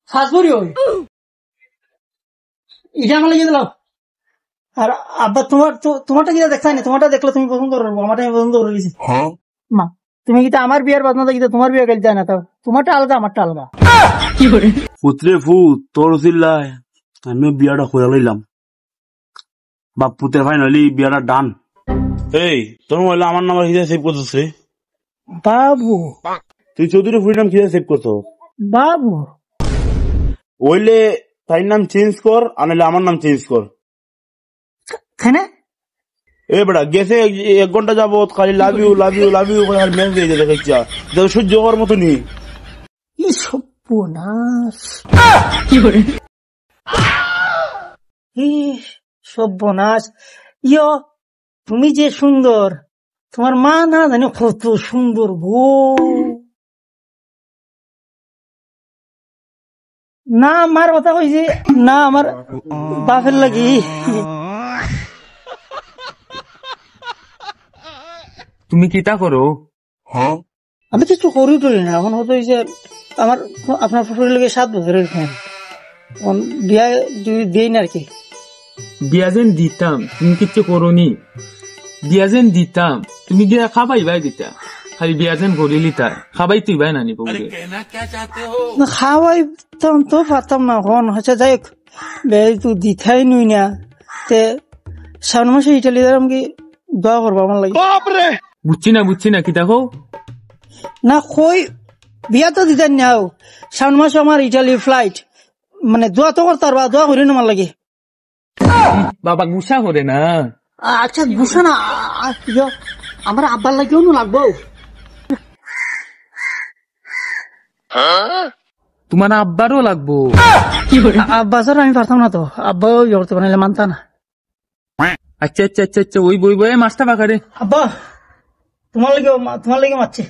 শাশুড়ি ওই এটা আমার লেগে দিলাম। আর আব্বা তোমারটা কি দেখাই না, তোমারটা দেখলে তুমি পছন্দ করবো, আমারটা আমি পছন্দ করে গেছি। মা তুমি কি আমার বিয়ের বাজনা কি তোমার বিয়ে গেল যায় না, তাও তোমারটা আলাদা আমারটা আলাদা। পুত্রে ফু তোর চিল্লায় আমি বিয়াটা করে লইলাম। বাপ পুত্রের ফাইনালি বিয়াটা ডান। এই তোর মোবাইলে আমার নাম্বার কিভাবে সেভ করছিস রে? বাবু তুই চৌধুরী ফুরির নাম কিভাবে সেভ করছো? বাবু ওইলে তাই নাম চেঞ্জ কর, আনলে আমার নাম চেঞ্জ কর। এ বেটা গেছে 1 ঘন্টা যাবত খালি love you love you love you করে মেসেজ দিয়ে দেখাচ্ছা, সহ্য হওয়ার মতো নি। সর্বনাশ। ইয় তুমি যে সুন্দর, তোমার মা না জানি কত সুন্দর গো। না আমার কথা কইছে না, আমার বাপের লাগি। তুমি কিতা করো? আমি কিছু করি টরি না, এখন হতো যে আমার আপনার শ্বশুরের লগে 7 বছরের ফ্যান, বিয়া দিই না আর কি। বিয়া যেন দিতাম তুমি কিচ্ছু করোনি, বিয়া যেন দিতাম তুমি গিয়া খাবাই ভাই দিতা, খালি বিয়া যেন করিলি তার খাবাই তুই ভাই নানি বউরে। খাওয়াই তো পারতাম না, এখন হচ্ছে যাই হোক তুই দিথাই নুই না। তে সামনে মাসে ইটালি দ্বারা কি দোয়া করবো আমার লাগে। বুঝছি না কিতা কও না কই বিয়া তো দিতেন না, সামনে মাসে আমার ইটালি ফ্লাইট, মানে দোয়া তো করতে পারবা, দোয়া করি না আমার লাগে। বাবা গুসা করে না। আচ্ছা গুসা না, আমার আব্বার লাগেও না লাগবো। তোমার আব্বারও লাগবো? আব্বা স্যার আমি পারতাম না তো, আব্বাও ইয়ে করতে পারলে মানতা না। আচ্ছা আচ্ছা আচ্ছা আচ্ছা ওই বই বই মাছটা বাকারে। আব্বা তোমার লাগে মারছে,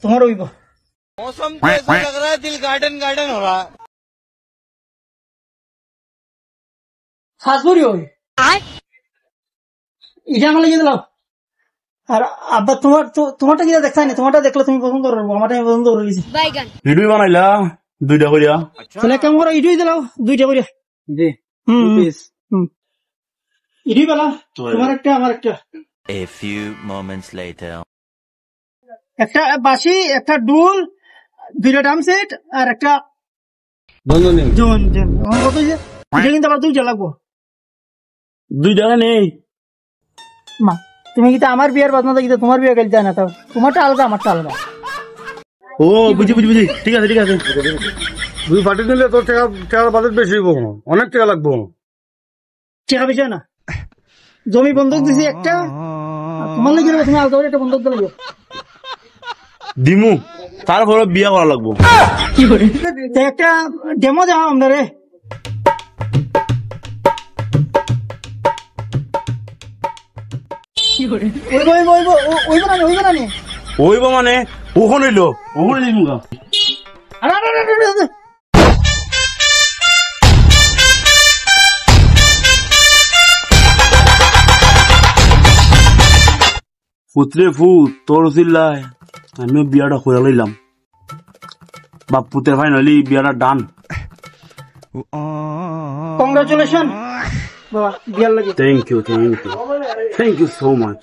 তোমার ওইব मौसम तो ऐसा लग रहा है दिल गार्डन गार्डन हो रहा है। শাশুড়ি ওই এটা আমার লেগে দিলাম। আর আব্বা তোমারটা কি দেখাই না, তোমারটা দেখলে তুমি পছন্দ করবো, আমারটা আমি পছন্দ করে গেছি। ভিডিও বানাইলা 2টা করিয়া, তাহলে কেমন করে ইডুই দিলাও 2টা করিয়া। জি ইডুই বেলা তোমার একটা আমার একটা। A few moments later. একটা বাসি, একটা ডুল, 2টা ডাম সেট আর একটা জন। আমার কত যে এটা কিন্তু আবার 2টা লাগবো। 2 টাকা নেই মা তুমি কিন্তু আমার বিয়ের বাজনা কিন্তু তোমার বিয়ে গেল যায় না, তাও তোমারটা আলাদা আমারটা আলাদা। ও বুঝি ঠিক আছে ঠিক আছে। 2 পার্টি নিলে তোর টাকার বাজেট বেশি হইব, অনেক টাকা লাগবো। টাকা বেশি না, জমি বন্ধক দিছি একটা, তোমার লাগে তুমি আলাদা করে একটা বন্ধক দিলে দিমু, তারপরে বিয়া করা লাগবো। একটা ডেমো দেওয়া আমরা রে। ওইব মানে ওখানে হইলো ওখানে দিমু গা। পুত্রে ফু তোর চিল্লায় আমি বিয়াটা করে লইলাম। বাপ পুত্রের ফাইনালি বিয়াটা ডান। কংগ্রাচুলেশন বাবা বিয়ার লাগে। Thank you so much.